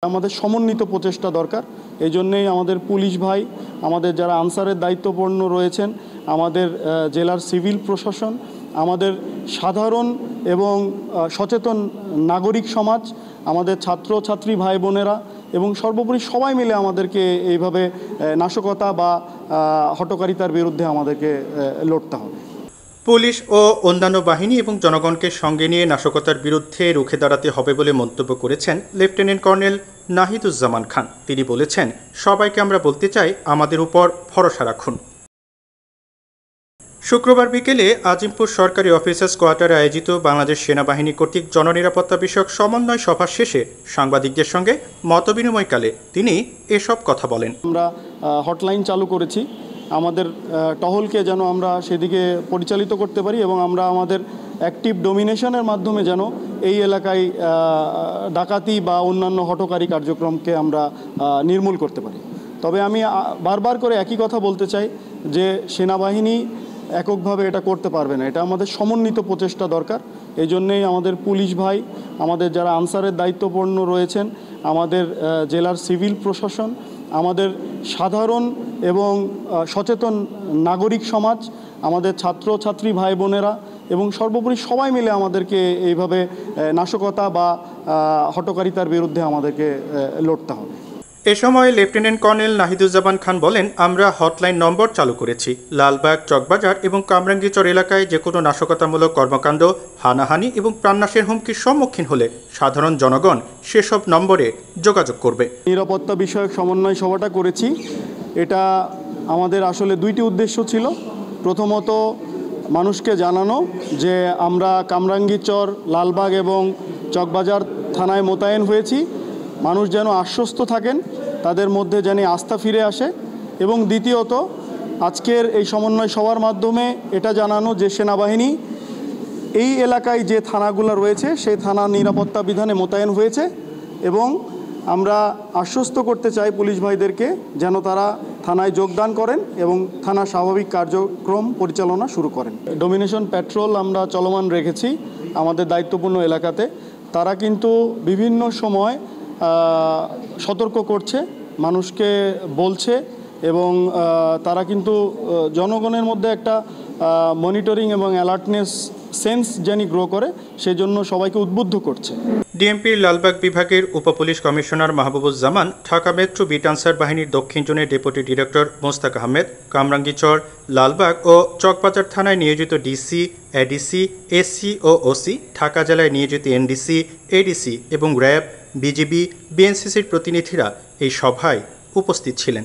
আমাদের সমন্বিত প্রচেষ্টা দরকার। এই জন্যই আমাদের পুলিশ ভাই, আমাদের যারা আনসারের দায়িত্বপূর্ণ রয়েছেন, আমাদের জেলার সিভিল প্রশাসন, আমাদের সাধারণ এবং সচেতন নাগরিক সমাজ, আমাদের ছাত্র ছাত্রী ভাই বোনেরা এবং সর্বোপরি সবাই মিলে আমাদেরকে এইভাবে নাশকতা বা হঠকারিতার বিরুদ্ধে আমাদেরকে লড়তে হবে। পুলিশ ও অন্যান্য বাহিনী এবং জনগণকে সঙ্গে নিয়ে নাশকতার বিরুদ্ধে রুখে দাঁড়াতে হবে বলে মন্তব্য করেছেন লেফটেন্যান্ট কর্নেল নাহিদুজ্জামান খান। তিনি বলেছেন, সবাইকে আমরা বলতে চাই, আমাদের উপর ভরসা রাখুন। শুক্রবার বিকেলে আজিমপুর সরকারি অফিসার্স কোয়ার্টারে আয়োজিত বাংলাদেশ সেনাবাহিনী কর্তৃক জননিরাপত্তা বিষয়ক সমন্বয় সভা শেষে সাংবাদিকদের সঙ্গে মতবিনিময়কালে তিনি এসব কথা বলেন। আমরা হটলাইন চালু করেছি আমাদের টহলকে যেন আমরা সেদিকে পরিচালিত করতে পারি এবং আমরা আমাদের অ্যাক্টিভ ডোমিনেশনের মাধ্যমে যেন এই এলাকায় ডাকাতি বা অন্যান্য হঠকারী কার্যক্রমকে আমরা নির্মূল করতে পারি। তবে আমি বারবার করে একই কথা বলতে চাই যে সেনাবাহিনী এককভাবে এটা করতে পারবে না, এটা আমাদের সমন্বিত প্রচেষ্টা দরকার। এই জন্যেই আমাদের পুলিশ ভাই, আমাদের যারা আনসারের দায়িত্বপূর্ণ রয়েছেন, আমাদের জেলার সিভিল প্রশাসন, আমাদের সাধারণ এবং সচেতন নাগরিক সমাজ, আমাদের ছাত্র ছাত্রী ভাই বোনেরা এবং সর্বোপরি সবাই মিলে আমাদেরকে এইভাবে নাশকতা বা হঠকারিতার বিরুদ্ধে আমাদেরকে লড়তে হবে। এ সময় লেফটেন্যান্ট কর্নেল নাহিদুজ্জামান খান বলেন, আমরা হটলাইন নম্বর চালু করেছি। লালবাগ, চকবাজার এবং কামরাঙ্গীরচর এলাকায় যে কোনো নাশকতামূলক কর্মকাণ্ড, হানাহানি এবং প্রাণনাশের হুমকির সম্মুখীন হলে সাধারণ জনগণ সেসব নম্বরে যোগাযোগ করবে। নিরাপত্তা বিষয়ক সমন্বয় সভাটা করেছি। এটা আমাদের আসলে দুইটি উদ্দেশ্য ছিল। প্রথমত মানুষকে জানানো যে আমরা কামরাঙ্গীরচর, লালবাগ এবং চকবাজার থানায় মোতায়েন হয়েছি। মানুষ যেন আশ্বস্ত থাকেন, তাদের মধ্যে যেন আস্থা ফিরে আসে। এবং দ্বিতীয়ত আজকের এই সমন্বয় সভার মাধ্যমে এটা জানানো যে সেনাবাহিনী এই এলাকায় যে থানাগুলো রয়েছে সেই থানা নিরাপত্তা বিধানে মোতায়েন হয়েছে এবং আমরা আশ্বস্ত করতে চাই পুলিশ ভাইদেরকে যেন তারা থানায় যোগদান করেন এবং থানা স্বাভাবিক কার্যক্রম পরিচালনা শুরু করেন। ডোমিনেশন পেট্রোল আমরা চলমান রেখেছি আমাদের দায়িত্বপূর্ণ এলাকাতে। তারা কিন্তু বিভিন্ন সময় সতর্ক করছে, মানুষকে বলছে এবং তারা কিন্তু জনগণের মধ্যে একটা মনিটরিং এবং অ্যালার্টনেস সেন্স যেন গ্রো করে সেজন্য সবাইকে উদ্বুদ্ধ করছে। ডিএমপির লালবাগ বিভাগের উপপুলিশ commissioner Mahbubuzzaman, Dhaka metro beat Ansar বাহিনীর দক্ষিণ জোনের ডেপুটি ডিরেক্টর মোস্তাক আহমেদ, কামরাঙ্গীরচর, লালবাগ ও চকবাজার থানায় নিয়োজিত ডিসি, এডিসি, এসসি ও ওসি, ঢাকা জেলায় নিয়োজিত এনডিসি, এডিসি এবং র্যাব, বিজিবি, বিএনসিসির প্রতিনিধিরা এই সভায় উপস্থিত ছিলেন।